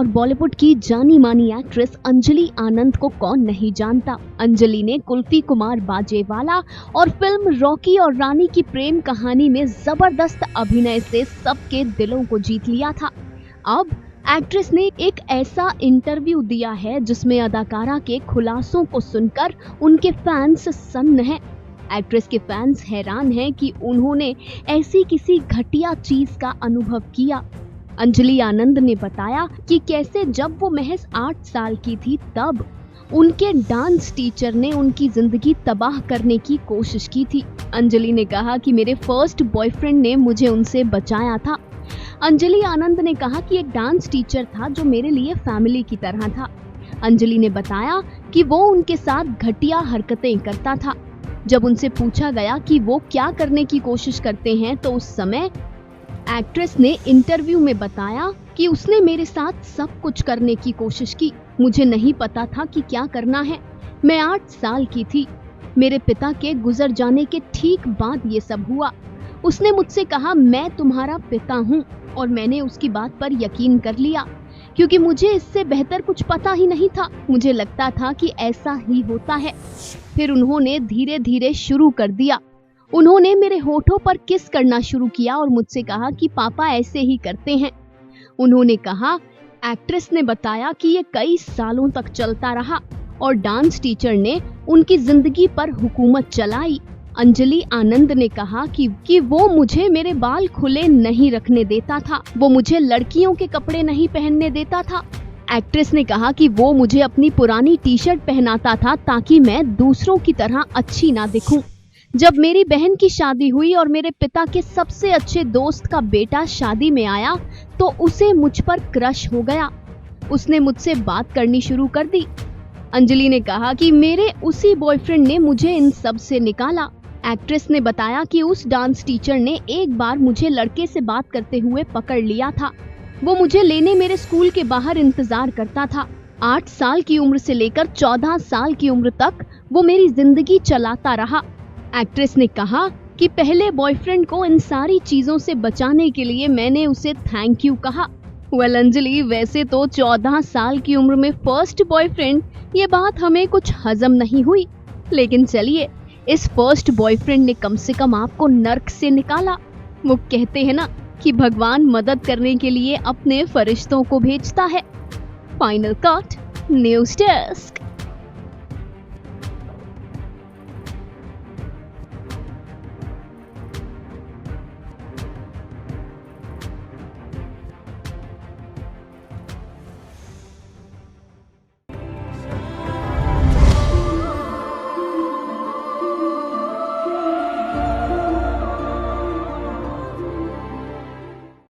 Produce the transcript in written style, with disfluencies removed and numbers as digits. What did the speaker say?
और बॉलीवुड की जानी मानी एक्ट्रेस अंजलि आनंद को कौन नहीं जानता। अंजलि ने कुल्फी कुमार बाजेवाला और फिल्म रॉकी और रानी की प्रेम कहानी में जबरदस्त अभिनय से सबके दिलों को जीत लिया था। अब एक्ट्रेस ने एक ऐसा इंटरव्यू दिया है जिसमें अदाकारा के खुलासों को सुनकर उनके फैंस सन्न हैं। एक्ट्रेस के फैंस हैरान हैं कि उन्होंने ऐसी किसी घटिया चीज का अनुभव किया। अंजलि आनंद ने बताया कि कैसे जब वो महज 8 साल की थी तब उनके डांस टीचर ने उनकी जिंदगी तबाह करने की कोशिश की थी। अंजलि ने कहा कि मेरे फर्स्ट बॉयफ्रेंड ने मुझे उनसे बचाया था। अंजलि आनंद ने कहा कि एक डांस टीचर था जो मेरे लिए फैमिली की तरह था। अंजलि ने बताया कि वो उनके साथ घटिया हरकतें करता था। जब उनसे पूछा गया कि वो क्या करने की कोशिश करते हैं तो उस समय एक्ट्रेस ने इंटरव्यू में बताया कि उसने मेरे साथ सब कुछ करने की कोशिश की। मुझे नहीं पता था कि क्या करना है। मैं 8 साल की थी। मेरे पिता के गुजर जाने के ठीक बाद ये सब हुआ। उसने मुझसे कहा मैं तुम्हारा पिता हूँ और मैंने उसकी बात पर यकीन कर लिया क्योंकि मुझे इससे बेहतर कुछ पता ही नहीं था। मुझे लगता था कि ऐसा ही होता है। फिर उन्होंने धीरे धीरे शुरू कर दिया। उन्होंने मेरे होठों पर किस करना शुरू किया और मुझसे कहा कि पापा ऐसे ही करते हैं। उन्होंने कहा, एक्ट्रेस ने बताया कि ये कई सालों तक चलता रहा और डांस टीचर ने उनकी जिंदगी पर हुकूमत चलाई। अंजलि आनंद ने कहा कि वो मुझे मेरे बाल खुले नहीं रखने देता था। वो मुझे लड़कियों के कपड़े नहीं पहनने देता था। एक्ट्रेस ने कहा कि वो मुझे अपनी पुरानी टी शर्ट पहनाता था ताकि मैं दूसरों की तरह अच्छी ना दिखूं। जब मेरी बहन की शादी हुई और मेरे पिता के सबसे अच्छे दोस्त का बेटा शादी में आया तो उसे मुझ पर क्रश हो गया। उसने मुझसे बात करनी शुरू कर दी। अंजलि ने कहा कि मेरे उसी बॉयफ्रेंड ने मुझे इन सब से निकाला। एक्ट्रेस ने बताया कि उस डांस टीचर ने एक बार मुझे लड़के से बात करते हुए पकड़ लिया था। वो मुझे लेने मेरे स्कूल के बाहर इंतजार करता था। 8 साल की उम्र से लेकर 14 साल की उम्र तक वो मेरी जिंदगी चलाता रहा। एक्ट्रेस ने कहा कि पहले बॉयफ्रेंड को इन सारी चीजों से बचाने के लिए मैंने उसे थैंक यू कहा। वेल अंजलि, वैसे तो 14 साल की उम्र में फर्स्ट बॉयफ्रेंड, ये बात हमें कुछ हजम नहीं हुई, लेकिन चलिए, इस फर्स्ट बॉयफ्रेंड ने कम से कम आपको नर्क से निकाला। वो कहते हैं ना कि भगवान मदद करने के लिए अपने फरिश्तों को भेजता है। Final cut, news desk.